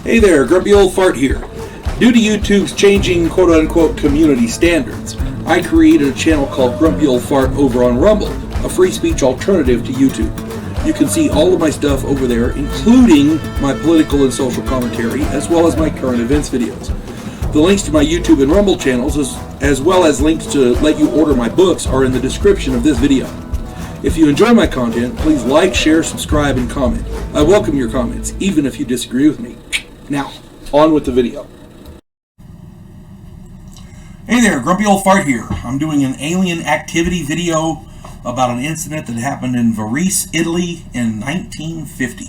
Hey there, Grumpy Old Fart here. Due to YouTube's changing quote-unquote community standards, I created a channel called Grumpy Old Fart over on Rumble, a free speech alternative to YouTube. You can see all of my stuff over there, including my political and social commentary, as well as my current events videos. The links to my YouTube and Rumble channels, as well as links to let you order my books, are in the description of this video. If you enjoy my content, please like, share, subscribe, and comment. I welcome your comments, even if you disagree with me. Now, on with the video. Hey there, Grumpy Old Fart here. I'm doing an alien activity video about an incident that happened in Varese, Italy in 1950.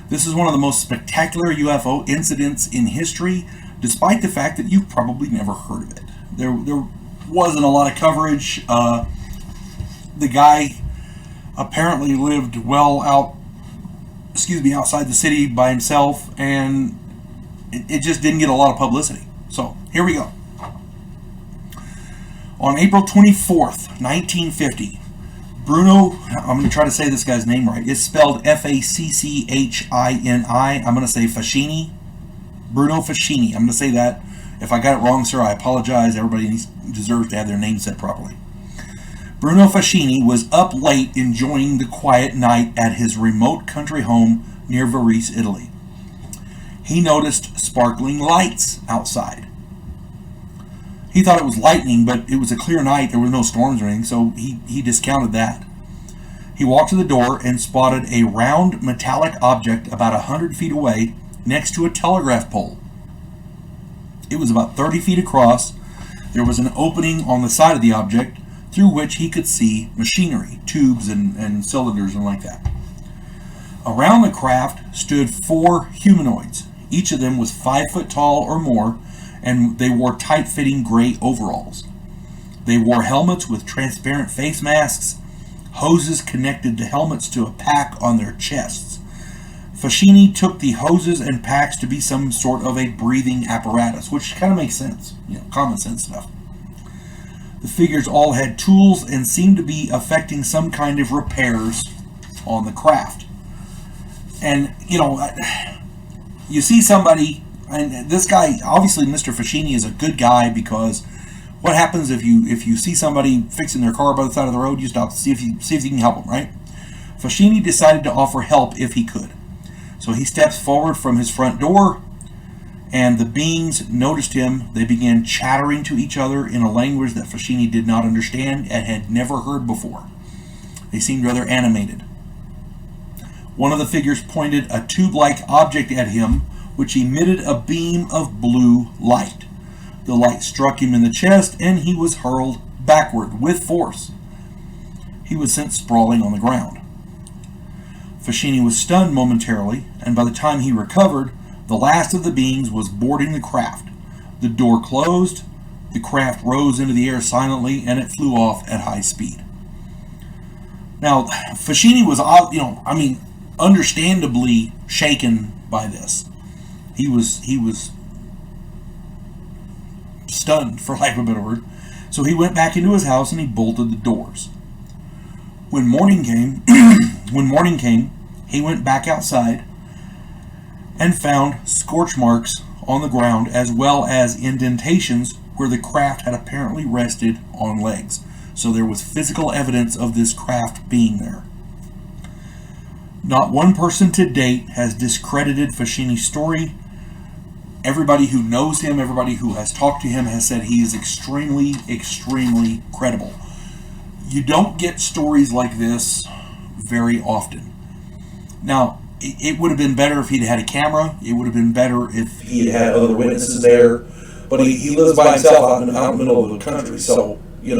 This is one of the most spectacular UFO incidents in history, despite the fact that you've probably never heard of it. There wasn't a lot of coverage. The guy apparently lived well outside the city by himself, and it just didn't get a lot of publicity. So here we go. On April 24th, 1950, Bruno, I'm going to try to say this guy's name right. It's spelled Facchini. I'm going to say Fascini. Bruno Fascini. I'm going to say that. If I got it wrong, sir, I apologize. Everybody deserves to have their name said properly. Bruno Fascini was up late enjoying the quiet night at his remote country home near Varese, Italy. He noticed sparkling lights outside. He thought it was lightning, but it was a clear night. There were no storms or anything, so he discounted that. He walked to the door and spotted a round metallic object about 100 feet away next to a telegraph pole. It was about 30 feet across. There was an opening on the side of the object through which he could see machinery, tubes and cylinders and like that. Around the craft stood 4 humanoids. Each of them was 5 foot tall or more, and they wore tight-fitting gray overalls. They wore helmets with transparent face masks. Hoses connected the helmets to a pack on their chests. Fascini took the hoses and packs to be some sort of a breathing apparatus, which kind of makes sense, common sense stuff. The figures all had tools and seemed to be effecting some kind of repairs on the craft. And, you see somebody, and this guy, obviously Mr. Fascini is a good guy, because what happens if you see somebody fixing their car by the side of the road, you stop to see if you can help them, right? Fascini decided to offer help if he could. So he steps forward from his front door, and the beings noticed him. They began chattering to each other in a language that Fascini did not understand and had never heard before. They seemed rather animated. One of the figures pointed a tube-like object at him, which emitted a beam of blue light. The light struck him in the chest, and he was hurled backward with force. He was sent sprawling on the ground. Fascini was stunned momentarily, and by the time he recovered, the last of the beings was boarding the craft. The door closed, the craft rose into the air silently, and it flew off at high speed. Now, Fascini was, understandably shaken by this. He was stunned, for lack of a better word. So he went back into his house and he bolted the doors. When morning came, he went back outside and found scorch marks on the ground, as well as indentations where the craft had apparently rested on legs. So there was physical evidence of this craft being there. Not one person to date has discredited Fascini's story. Everybody who knows him, everybody who has talked to him, has said he is extremely, extremely credible. You don't get stories like this very often. Now, it would have been better if he'd had a camera. It would have been better if he had other witnesses there. But he lives by himself out in the middle of the country. So, it's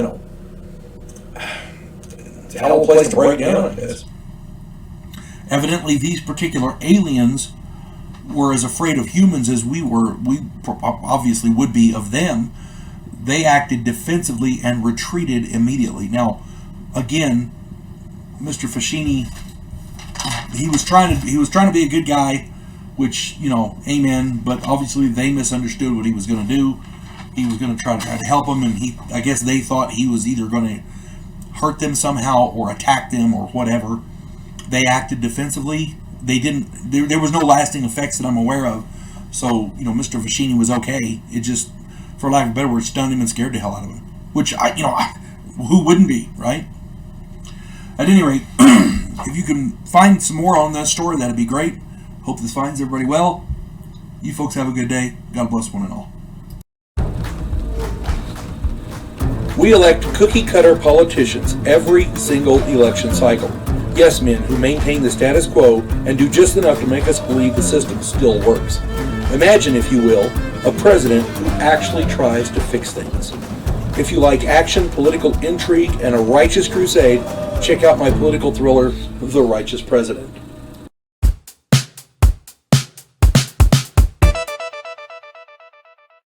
a hell of a place to break down, I guess. Evidently, these particular aliens were as afraid of humans as we obviously would be of them. They acted defensively and retreated immediately. Now, again, Mr. Fascini, he was trying to be a good guy, which, amen, but obviously they misunderstood what he was going to do. He was going to try to help them, and I guess they thought he was either going to hurt them somehow or attack them or whatever. They acted defensively. they didn't. There was no lasting effects that I'm aware of. So Mr. Fashini was okay. It just, for lack of a better word, stunned him and scared the hell out of him. Which who wouldn't be, right? At any rate, if you can find some more on this story, that'd be great. Hope this finds everybody well. You folks have a good day. God bless one and all. We elect cookie-cutter politicians every single election cycle. Yes men who maintain the status quo and do just enough to make us believe the system still works. Imagine, if you will, a president who actually tries to fix things. If you like action, political intrigue, and a righteous crusade, check out my political thriller, The Righteous President.